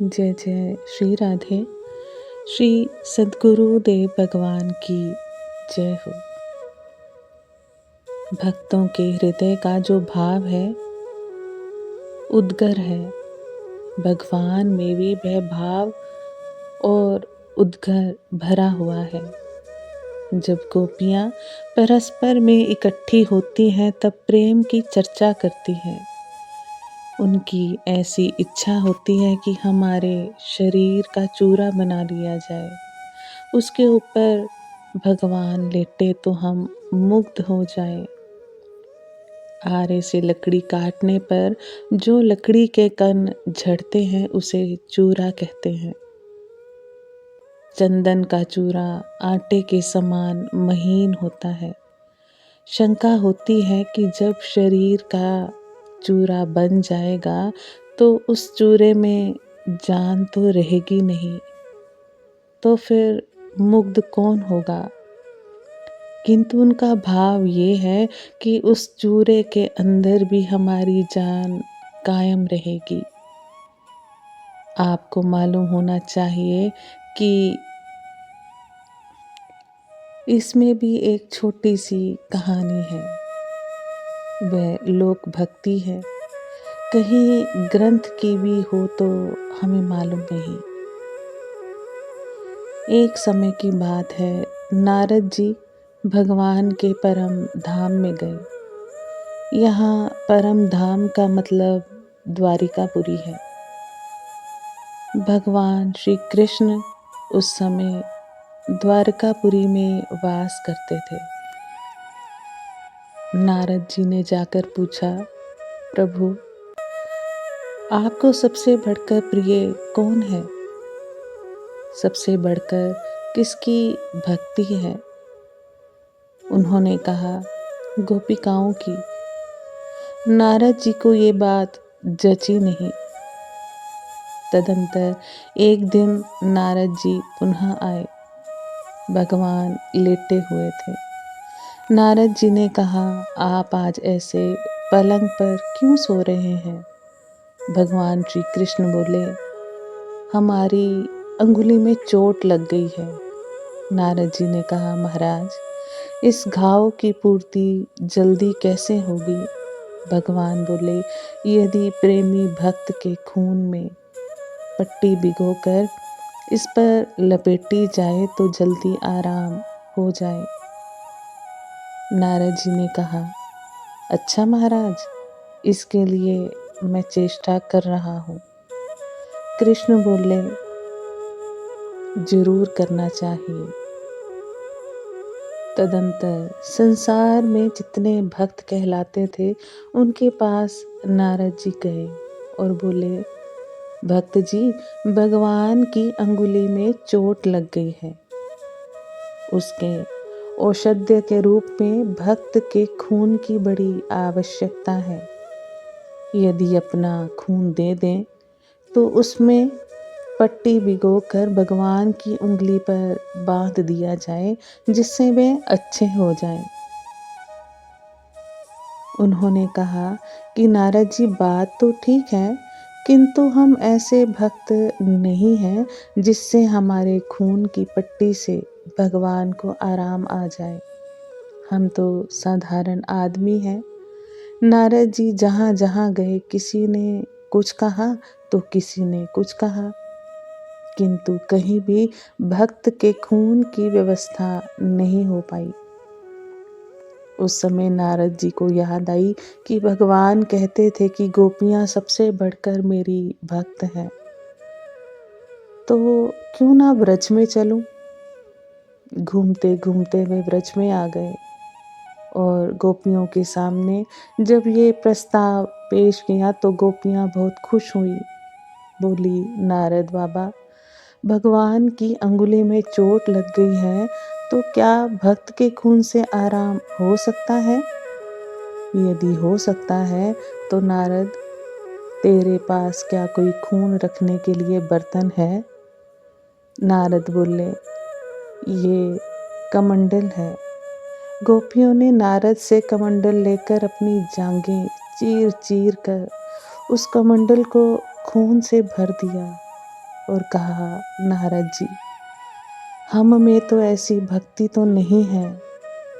जय जय श्री राधे। श्री सद्गुरु देव भगवान की जय हो। भक्तों के हृदय का जो भाव है उद्गर है, भगवान में भी वह भाव और उद्गर भरा हुआ है। जब गोपियाँ परस्पर में इकट्ठी होती हैं तब प्रेम की चर्चा करती हैं। उनकी ऐसी इच्छा होती है कि हमारे शरीर का चूरा बना लिया जाए, उसके ऊपर भगवान लेटे तो हम मुग्ध हो जाएं। आरे से लकड़ी काटने पर जो लकड़ी के कण झड़ते हैं उसे चूरा कहते हैं। चंदन का चूरा आटे के समान महीन होता है। शंका होती है कि जब शरीर का चूरा बन जाएगा तो उस चूरे में जान तो रहेगी नहीं, तो फिर मुग्ध कौन होगा। किंतु उनका भाव ये है कि उस चूरे के अंदर भी हमारी जान कायम रहेगी। आपको मालूम होना चाहिए कि इसमें भी एक छोटी सी कहानी है, वह लोक भक्ति है। कहीं ग्रंथ की भी हो तो हमें मालूम नहीं। एक समय की बात है, नारद जी भगवान के परम धाम में गए। यहाँ परम धाम का मतलब द्वारिकापुरी है। भगवान श्री कृष्ण उस समय द्वारकापुरी में वास करते थे। नारद जी ने जाकर पूछा, प्रभु आपको सबसे बढ़कर प्रिय कौन है? सबसे बढ़कर किसकी भक्ति है? उन्होंने कहा, गोपिकाओं की। नारद जी को ये बात जची नहीं। तदंतर एक दिन नारद जी पुनः आए। भगवान लेटे हुए थे। नारद जी ने कहा, आप आज ऐसे पलंग पर क्यों सो रहे हैं? भगवान श्री कृष्ण बोले, हमारी अंगुली में चोट लग गई है। नारद जी ने कहा, महाराज इस घाव की पूर्ति जल्दी कैसे होगी? भगवान बोले, यदि प्रेमी भक्त के खून में पट्टी भिगोकर इस पर लपेटी जाए तो जल्दी आराम हो जाए। नारद जी ने कहा, अच्छा महाराज, इसके लिए मैं चेष्टा कर रहा हूँ। कृष्ण बोले, जरूर करना चाहिए। तदंतर संसार में जितने भक्त कहलाते थे उनके पास नारद जी गए और बोले, भक्त जी भगवान की अंगुली में चोट लग गई है। उसके औषध्य के रूप में भक्त के खून की बड़ी आवश्यकता है। यदि अपना खून दे दें तो उसमें पट्टी भिगोकर भगवान की उंगली पर बांध दिया जाए जिससे वे अच्छे हो जाएं। उन्होंने कहा कि नारद जी बात तो ठीक है, किंतु हम ऐसे भक्त नहीं हैं जिससे हमारे खून की पट्टी से भगवान को आराम आ जाए। हम तो साधारण आदमी हैं। नारद जी जहाँ जहाँ गए किसी ने कुछ कहा तो किसी ने कुछ कहा, किंतु कहीं भी भक्त के खून की व्यवस्था नहीं हो पाई। उस समय नारद जी को याद आई कि भगवान कहते थे कि गोपियाँ सबसे बढ़कर मेरी भक्त हैं, तो क्यों ना ब्रज में चलूं। घूमते घूमते वे ब्रज में आ गए और गोपियों के सामने जब ये प्रस्ताव पेश किया तो गोपियाँ बहुत खुश हुई। बोली, नारद बाबा, भगवान की अंगुली में चोट लग गई है तो क्या भक्त के खून से आराम हो सकता है? यदि हो सकता है तो नारद, तेरे पास क्या कोई खून रखने के लिए बर्तन है? नारद बोले, ये कमंडल है। गोपियों ने नारद से कमंडल लेकर अपनी जांघें चीर चीर कर उस कमंडल को खून से भर दिया। और कहा, नारद जी, हम में तो ऐसी भक्ति तो नहीं है,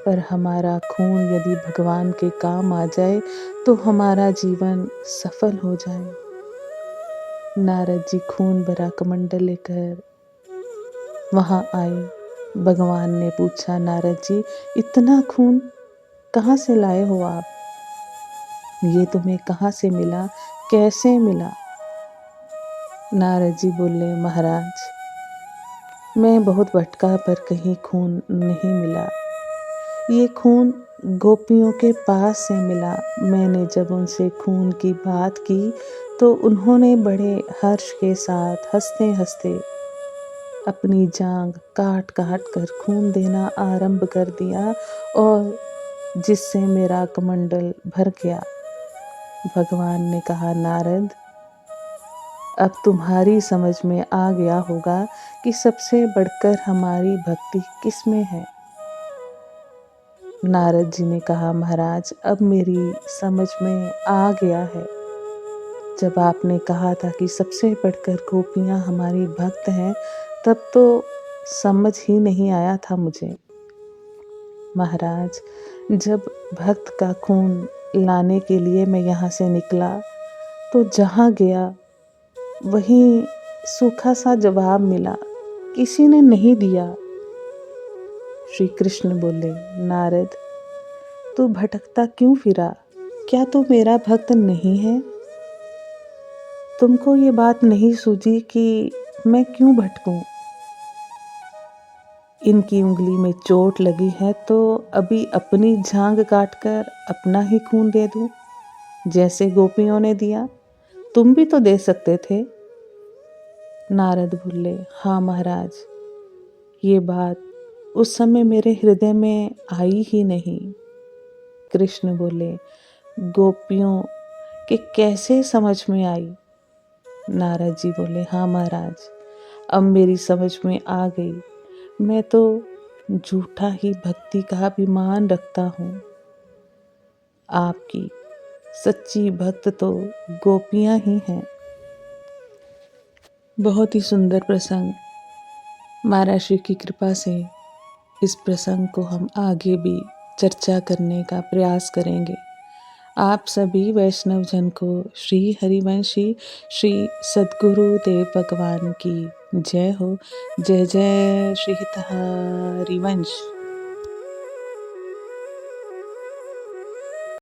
पर हमारा खून यदि भगवान के काम आ जाए तो हमारा जीवन सफल हो जाए। नारद जी खून भरा कमंडल लेकर वहाँ आए। भगवान ने पूछा, नारद जी, इतना खून कहाँ से लाए हो आप? ये तुम्हें कहाँ से मिला, कैसे मिला? नारद जी बोले, महाराज, मैं बहुत भटका पर कहीं खून नहीं मिला। ये खून गोपियों के पास से मिला। मैंने जब उनसे खून की बात की तो उन्होंने बड़े हर्ष के साथ हंसते हंसते अपनी जांग काट काट कर खून देना आरंभ कर दिया, और जिससे मेरा कमंडल भर गया। भगवान ने कहा, नारद, अब तुम्हारी समझ में आ गया होगा कि सबसे बढ़कर हमारी भक्ति किसमें है। नारद जी ने कहा, महाराज, अब मेरी समझ में आ गया है। जब आपने कहा था कि सबसे बढ़कर गोपियाँ हमारी भक्त हैं, तब तो समझ ही नहीं आया था मुझे। महाराज, जब भक्त का खून लाने के लिए मैं यहाँ से निकला तो जहाँ गया वहीं सूखा सा जवाब मिला, किसी ने नहीं दिया। श्री कृष्ण बोले, नारद, तू भटकता क्यों फिरा? क्या तू मेरा भक्त नहीं है? तुमको ये बात नहीं सूझी कि मैं क्यों भटकूं? इनकी उंगली में चोट लगी है तो अभी अपनी जांग काटकर अपना ही खून दे दूं, जैसे गोपियों ने दिया। तुम भी तो दे सकते थे। नारद बोले, हाँ महाराज, ये बात उस समय मेरे हृदय में आई ही नहीं। कृष्ण बोले, गोपियों के कैसे समझ में आई? नारद जी बोले, हाँ महाराज, अब मेरी समझ में आ गई। मैं तो झूठा ही भक्ति का अभिमान रखता हूँ। आपकी सच्ची भक्त तो गोपियाँ ही हैं। बहुत ही सुंदर प्रसंग। महाराज श्री की कृपा से इस प्रसंग को हम आगे भी चर्चा करने का प्रयास करेंगे। आप सभी वैष्णव जन को श्री हरिवंशी श्री सद्गुरु देव भगवान की जय हो। जय जय श्री हरिवंश।